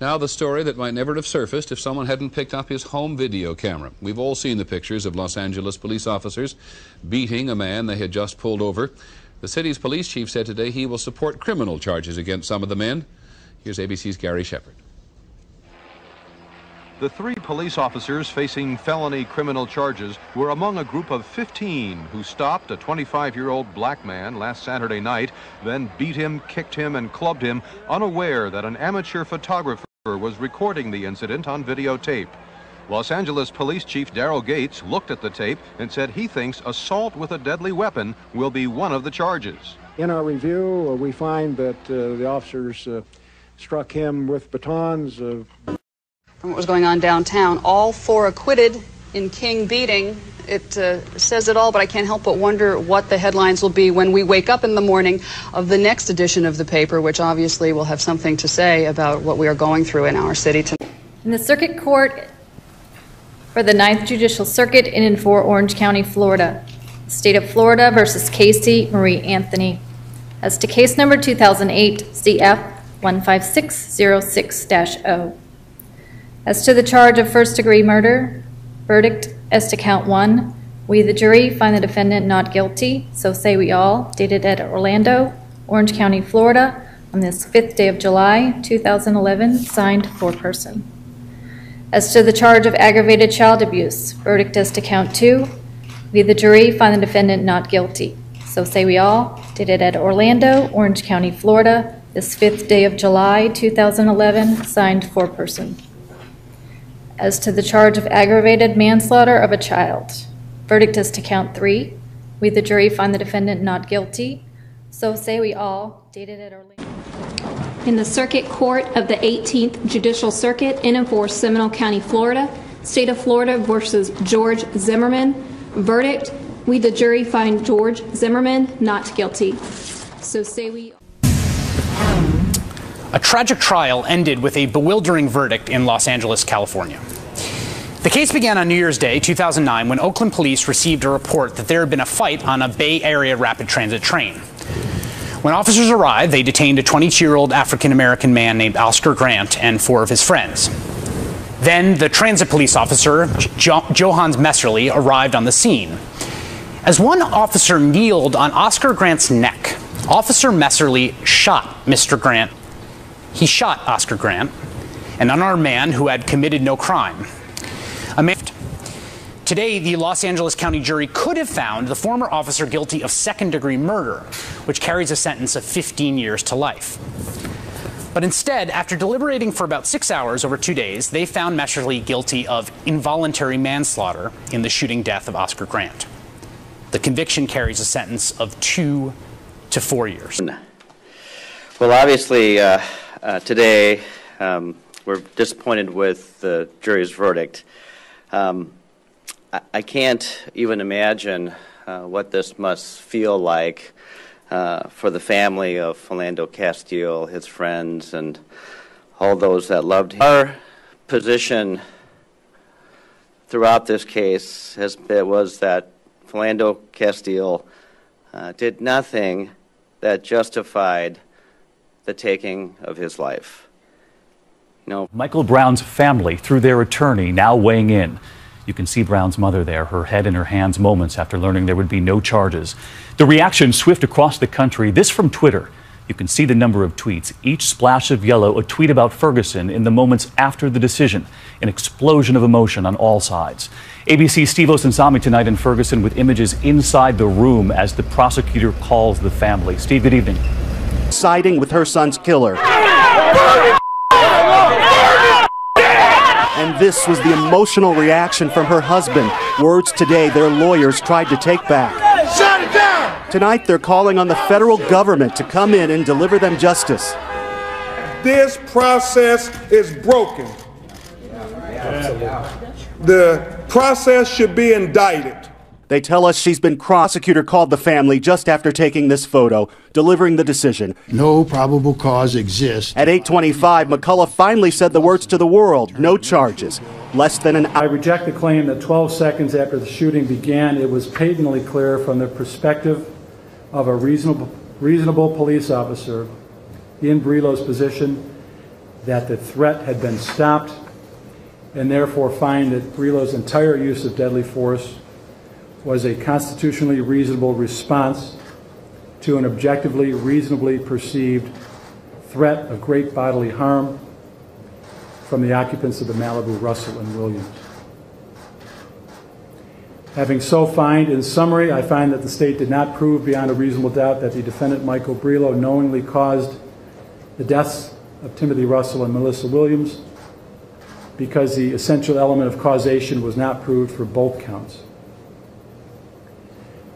Now the story that might never have surfaced if someone hadn't picked up his home video camera. We've all seen the pictures of Los Angeles police officers beating a man they had just pulled over. The city's police chief said today he will support criminal charges against some of the men. Here's ABC's Gary Shepard. The 3 police officers facing felony criminal charges were among a group of 15 who stopped a 25-year-old black man last Saturday night, then beat him, kicked him, and clubbed him, unaware that an amateur photographer was recording the incident on videotape. Los Angeles Police Chief Daryl Gates looked at the tape and said he thinks assault with a deadly weapon will be one of the charges. In our review, we find that the officers struck him with batons. From what was going on downtown, all 4 acquitted in King beating. It says it all, but I can't help but wonder what the headlines will be when we wake up in the morning of the next edition of the paper, which obviously will have something to say about what we are going through in our city tonight. In the Circuit Court for the 9th Judicial Circuit in and for Orange County, Florida, State of Florida versus Casey Marie Anthony. As to case number 2008 CF 15606-0. As to the charge of first-degree murder, verdict as to count 1, we the jury find the defendant not guilty, so say we all, dated at Orlando, Orange County, Florida, on this 5th day of July, 2011, signed foreperson. As to the charge of aggravated child abuse, verdict as to count 2, we the jury find the defendant not guilty, so say we all, dated at Orlando, Orange County, Florida, this 5th day of July, 2011, signed foreperson. As to the charge of aggravated manslaughter of a child, verdict as to count 3, we the jury find the defendant not guilty, so say we all, dated at Orlando. In the Circuit Court of the 18th Judicial Circuit in and for Seminole County, Florida, State of Florida versus George Zimmerman, verdict, we the jury find George Zimmerman not guilty, so say we. A tragic trial ended with a bewildering verdict in Los Angeles, California. The case began on New Year's Day, 2009, when Oakland police received a report that there had been a fight on a Bay Area rapid transit train. When officers arrived, they detained a 22-year-old African-American man named Oscar Grant and 4 of his friends. Then the transit police officer, Johannes Messerly, arrived on the scene. As one officer kneeled on Oscar Grant's neck, Officer Messerly shot Mr. Grant. He shot Oscar Grant, an unarmed man who had committed no crime. Today, the Los Angeles County jury could have found the former officer guilty of second-degree murder, which carries a sentence of 15 years to life. But instead, after deliberating for about 6 hours over 2 days, they found Messerly guilty of involuntary manslaughter in the shooting death of Oscar Grant. The conviction carries a sentence of 2 to 4 years. Well, obviously, today, we're disappointed with the jury's verdict. I can't even imagine what this must feel like for the family of Philando Castile, his friends, and all those that loved him. Our position throughout this case was that Philando Castile did nothing that justified the taking of his life. Michael Brown's family, through their attorney, now weighing in. You can see Brown's mother there, her head in her hands moments after learning there would be no charges. The reaction swift across the country. This from Twitter. You can see the number of tweets. Each splash of yellow, a tweet about Ferguson in the moments after the decision. An explosion of emotion on all sides. ABC's Steve Osunsami tonight in Ferguson with images inside the room as the prosecutor calls the family. Steve, good evening. Siding with her son's killer. And this was the emotional reaction from her husband. Words today their lawyers tried to take back. Shut it down! Tonight they're calling on the federal government to come in and deliver them justice. This process is broken. The process should be indicted. They tell us she's been prosecutor called the family just after taking this photo, delivering the decision. No probable cause exists. At 8:25, McCullough finally said the words to the world, no charges. Less than an hour. I reject the claim that 12 seconds after the shooting began, it was patently clear from the perspective of a reasonable police officer in Brillo's position that the threat had been stopped, and therefore find that Brillo's entire use of deadly force was a constitutionally reasonable response to an objectively reasonably perceived threat of great bodily harm from the occupants of the Malibu, Russell, and Williams. Having so found, in summary, I find that the state did not prove beyond a reasonable doubt that the defendant, Michael Brillo, knowingly caused the deaths of Timothy Russell and Melissa Williams, because the essential element of causation was not proved for both counts.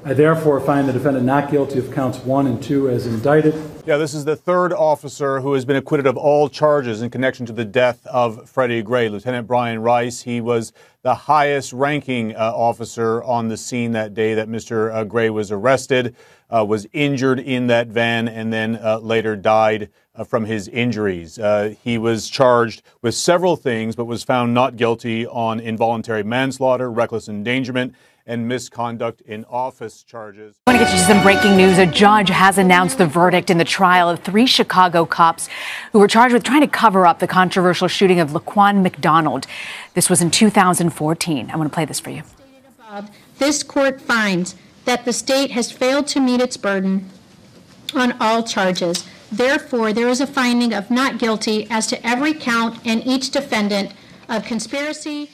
I therefore find the defendant not guilty of counts 1 and 2 as indicted. Yeah, this is the third officer who has been acquitted of all charges in connection to the death of Freddie Gray. Lieutenant Brian Rice, he was the highest ranking officer on the scene that day that Mr. Gray was arrested, was injured in that van, and then later died from his injuries. He was charged with several things, but was found not guilty on involuntary manslaughter, reckless endangerment, and misconduct in office charges. I want to get you some breaking news. A judge has announced the verdict in the trial of 3 Chicago cops who were charged with trying to cover up the controversial shooting of Laquan McDonald. This was in 2014. I want to play this for you. This court finds that the state has failed to meet its burden on all charges. Therefore, there is a finding of not guilty as to every count and each defendant of conspiracy,